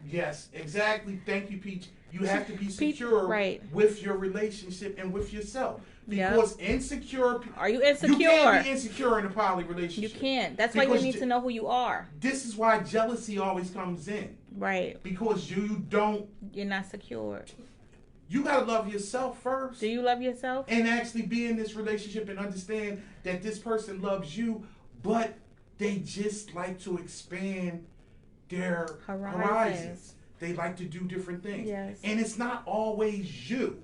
yes, exactly. Thank you, Peach. You have to be Peach, secure right. with your relationship and with yourself. Yeah. Because insecure, Are you you insecure? can't be insecure in a poly You relationship. can't. That's why you Because need to know who you are. This is why jealousy always comes in. Right. Because you don't. You're not secure. You gotta love yourself first. Do you love yourself? And actually be in this relationship and understand that this person loves you, but they just like to expand their horizons. They like to do different things. Yes. And it's not always you.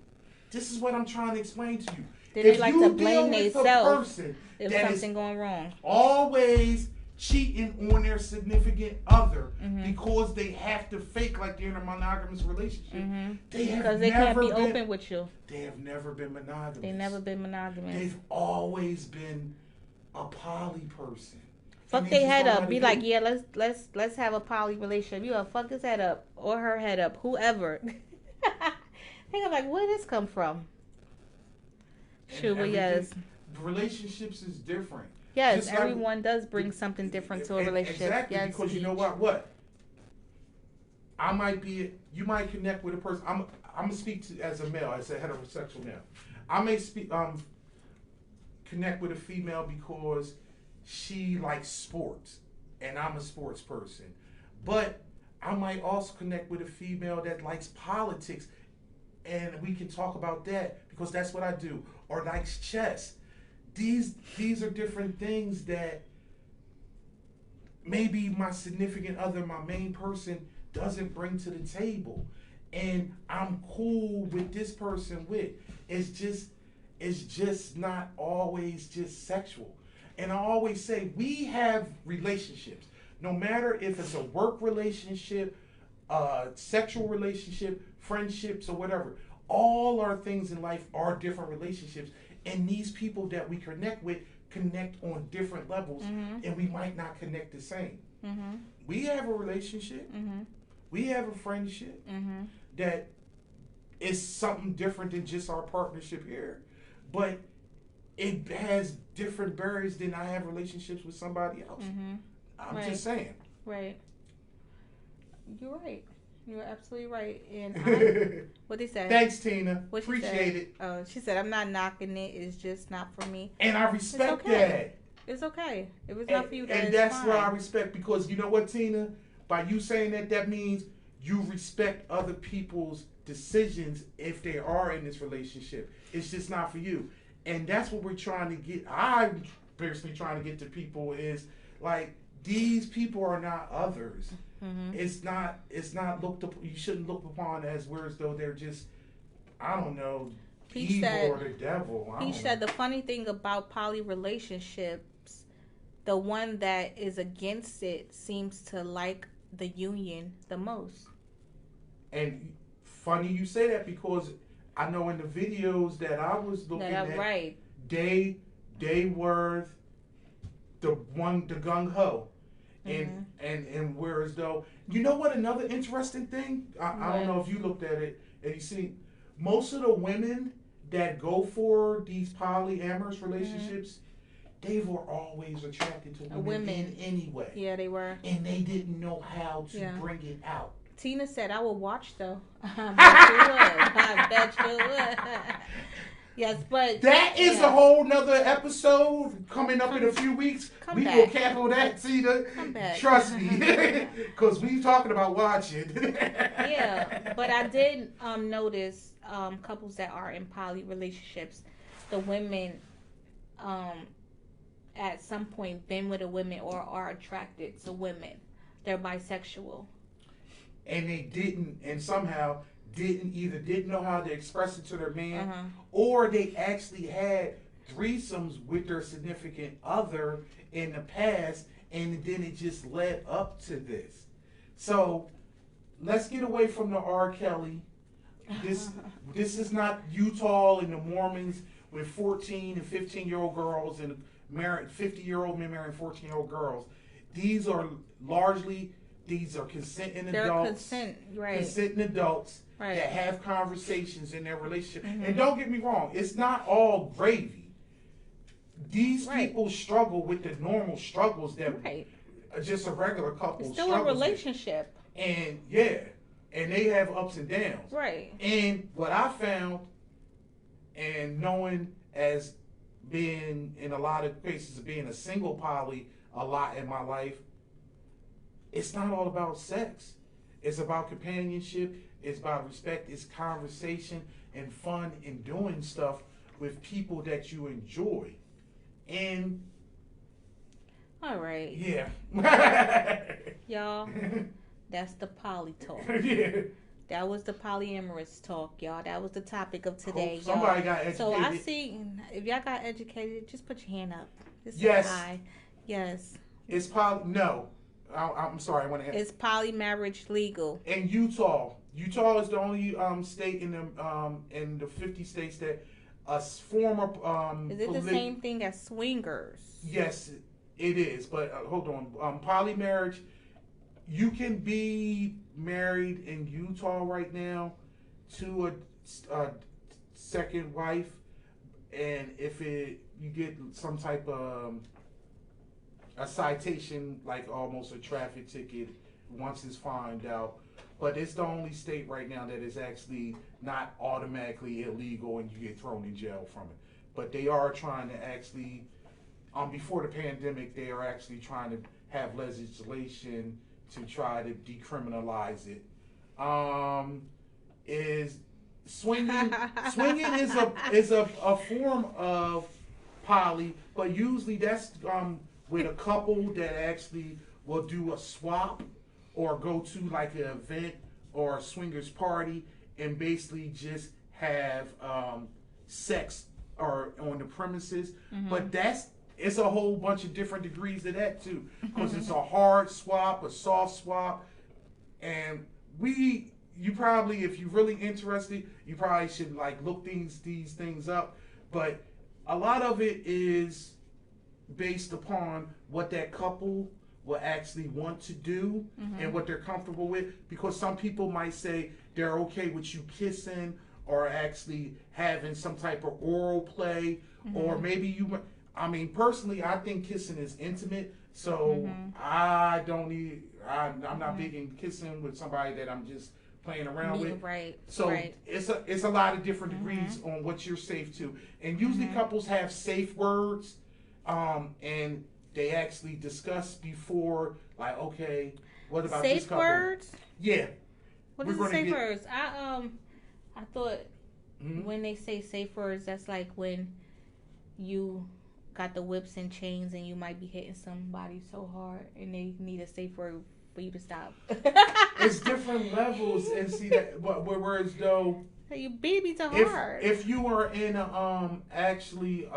This is what I'm trying to explain to you. Then they like to blame with a themselves person if that is something going wrong. always cheating on their significant other Mm-hmm. because they have to fake like they're in a monogamous relationship, they have Because they can't never be been, open with you. They have never been monogamous. They never been monogamous. They've always been a poly person. Fuck And they just head don't know how up. to Be do like, it. yeah, let's have a poly relationship. You gonna fuck his head up or her head up, whoever. They gonna like, where did this come from? And Sure, but yes. everything- Relationships is different. Yes, Just like- everyone does bring something different to a relationship. Exactly, Yes, because you know Peach. what? You might connect with a person. I'm gonna speak to as a male, as a heterosexual male. I may connect with a female because she likes sports, and I'm a sports person. But I might also connect with a female that likes politics, and we can talk about that because that's what I do, or likes chess. These are different things that maybe my significant other, my main person, doesn't bring to the table, and I'm cool with this person with. It's just not always just sexual. And I always say we have relationships, no matter if it's a work relationship, sexual relationship, friendships, or whatever. all our things in life are different relationships, and these people that we connect on different levels, and we might not connect the same. We have a relationship, we have a friendship that is something different than just our partnership here, but it has different barriers than I have relationships with somebody else. I'm just saying. Right. You're right. You're absolutely right. And what they said. Thanks, Tina. What Appreciate it. Oh, she said, I'm not knocking it. It's just not for me. And I respect that. It's okay. If it's not for you, and that's what I respect, because you know what, Tina? By you saying that, that means you respect other people's decisions if they are in this relationship. It's just not for you. And that's what we're trying to get. I'm personally trying to get to people is like, these people are not others. It's not looked upon. You shouldn't look upon as whereas though they're just, I don't know, evil or the devil. He said the funny thing about poly relationships, the one that is against it seems to like the union the most. And funny you say that, because I know in the videos that I was looking at, right, they were the gung ho. And whereas though, you know what, another interesting thing, I don't know if you looked at it and you see, most of the women that go for these polyamorous relationships, they were always attracted to women anyway. Yeah, they were. And they didn't know how to bring it out. Tina said, I will watch though. I bet you would. Yes, but that is a whole nother episode coming up in a few weeks. We will cancel that, Tina. Trust me, because we talking about watching. Yeah, but I did notice couples that are in poly relationships, the women at some point been with a woman or are attracted to women. They're bisexual. And they didn't, and somehow didn't know how to express it to their man, or they actually had threesomes with their significant other in the past, and then it just led up to this. So let's get away from the R. Kelly. This is not Utah and the Mormons with 14 and 15-year-old girls and 50-year-old men marrying 14-year-old girls. These are consenting adults. Consenting adults that have conversations in their relationship. And don't get me wrong, it's not all gravy. These people struggle with the normal struggles that just a regular couple it's still a relationship. With. And and they have ups and downs. Right. And what I found, and knowing as being in a lot of cases being a single poly a lot in my life, it's not all about sex. It's about companionship. It's about respect. It's conversation and fun and doing stuff with people that you enjoy. And all right. Yeah. Y'all, that's the poly talk. That was the polyamorous talk, y'all. That was the topic of today, y'all. Somebody got educated. So I see, if y'all got educated, just put your hand up. Yes. Yes. It's poly. No. I'm sorry. I want to. It's poly marriage legal in Utah. Utah is the only state in the 50 states that a former is it the same thing as swingers? Yes, it is. But hold on. Poly marriage, you can be married in Utah right now to a second wife, and if you get some type of a citation, like almost a traffic ticket, once it's found out. But it's the only state right now that is actually not automatically illegal and you get thrown in jail from it. But they are trying to actually, before the pandemic, they are actually trying to have legislation to try to decriminalize it. Is swinging is a form of poly, but usually that's with a couple that actually will do a swap or go to like an event or a swingers party and basically just have sex or on the premises. But it's a whole bunch of different degrees of that too, because it's a hard swap, a soft swap, and you probably, if you're really interested, you probably should like look these things up. But a lot of it is based upon what that couple will actually want to do and what they're comfortable with. Because some people might say they're okay with you kissing or actually having some type of oral play, or maybe you. I mean, personally, I think kissing is intimate, so I don't need. I'm not big in kissing with somebody that I'm just playing around with. Right. So right. it's a lot of different degrees on what you're safe to, and usually couples have safe words, and they actually discuss before, like, okay, what about safe this couple? words? Yeah. What is safe words? I thought when they say safe words, that's like when you got the whips and chains and you might be hitting somebody so hard and they need a safe word for you to stop. It's different levels, and see that, but whereas though you beat me too hard. If you are in actually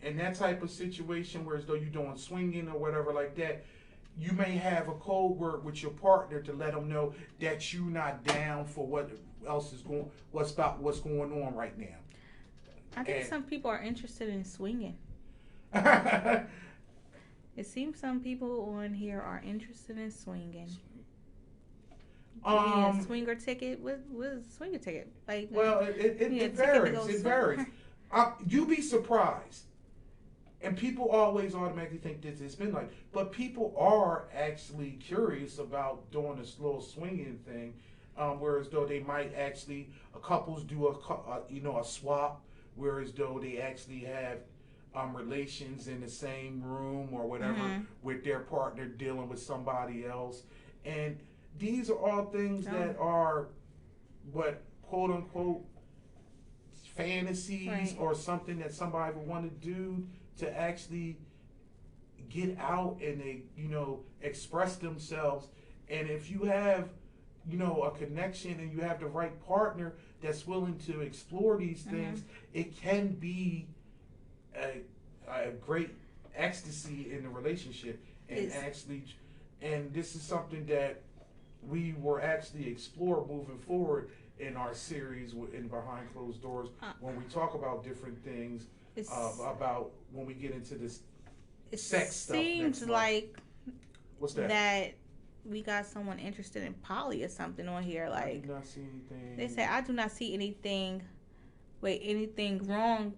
in that type of situation, whereas though you're doing swinging or whatever like that, you may have a code word with your partner to let them know that you're not down for what's going on right now. I think some people are interested in swinging. It seems some people on here are interested in swinging. Swinger ticket? What is a swinger ticket? Like, well, it varies. It varies. You'd be surprised. And people always automatically think that it's been like, but people are actually curious about doing this little swinging thing, whereas though they might actually, couples do a swap, whereas though they actually have relations in the same room or whatever with their partner dealing with somebody else. And these are all things that are what, quote unquote, fantasies or something that somebody would want to do to actually get out and they, express themselves. And if you have, a connection and you have the right partner that's willing to explore these things, it can be a great ecstasy in the relationship. And this is something that we were actually explore moving forward in our series in Behind Closed Doors, when we talk about different things about when we get into this sex stuff. It seems like what's that? That we got someone interested in poly or something on here. Like, I do not see anything. They say I do not see anything wrong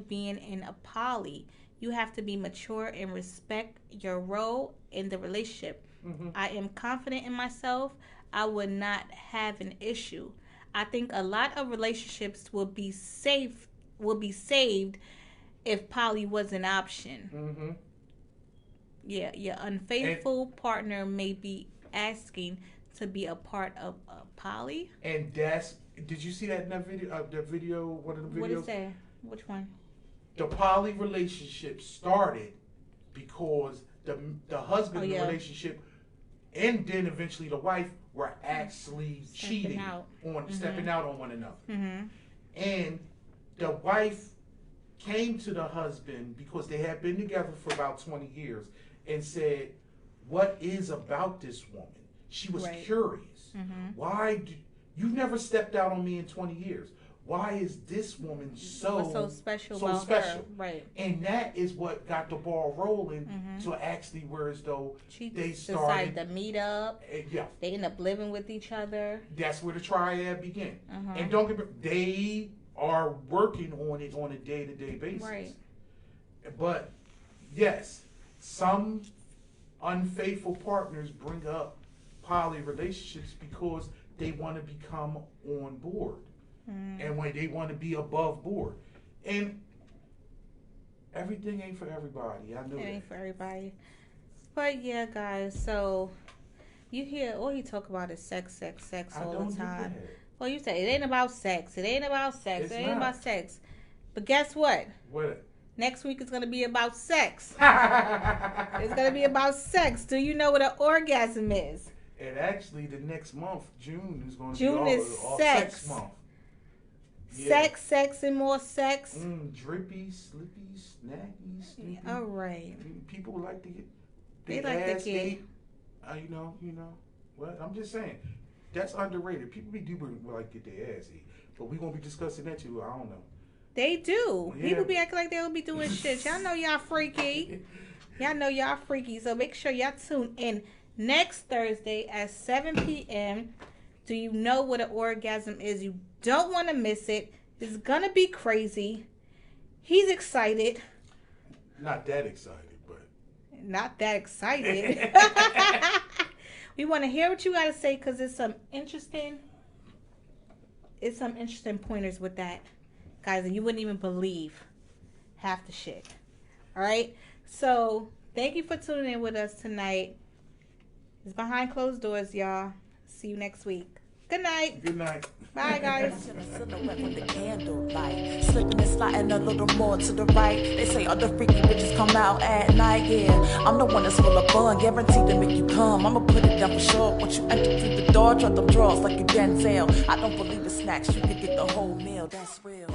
being in a poly. You have to be mature and respect your role in the relationship. I am confident in myself. I would not have an issue. I think a lot of relationships will be saved if poly was an option. Yeah, your unfaithful partner may be asking to be a part of a poly. And did you see that in that video? The video, one of the videos. What is that? Which one? The poly relationship started because the husband in the relationship, and then eventually the wife, were actually stepping out on one another. And the wife came to the husband because they had been together for about 20 years and said, what is about this woman? She was curious. Why you've never stepped out on me in 20 years. Why is this woman so special? Her? Right. And that is what got the ball rolling to actually whereas though they decided to meet up. They end up living with each other. That's where the triad began. And don't get me, they are working on it on a day-to-day basis. Right. But yes, some unfaithful partners bring up poly relationships because they want to become on board. And when they want to be above board. And everything ain't for everybody. I know it ain't for everybody. But yeah, guys, so you hear all you talk about is sex all the time. Well, you say it ain't about sex. It ain't about sex. It ain't about sex. But guess what? What? Next week is going to be about sex. It's going to be about sex. Do you know what an orgasm is? And actually, the next month, June, is going to be all sex month. Yeah. Sex, and more sex. Drippy, slippy, snacky, sneaky. All right. People like to get. They like to get. You know. What? I'm just saying. That's underrated. People be doing like get their ass eat. But we gonna be discussing that too. I don't know. They do. Yeah. People be acting like they will be doing shit. Y'all know y'all freaky. Y'all know y'all freaky. So make sure y'all tune in next Thursday at 7 p.m. Do you know what an orgasm is? You don't want to miss it. It's gonna be crazy. He's excited. Not that excited, but Not that excited. We want to hear what you got to say because it's some interesting pointers with that, guys, and you wouldn't even believe half the shit. All right? So, thank you for tuning in with us tonight. It's behind closed doors, y'all. See you next week. Good night. good night. Bye, guys. Silhouette with the candlelight, slipping and sliding a little more to the right. They say other freaky bitches come out at night. Yeah, I'm the one that's full of fun, guaranteed to make you come. I'ma put it down for sure. Once you enter through the door, drop them drawers like a Denzel. I don't believe in snacks, you could get the whole meal. That's real.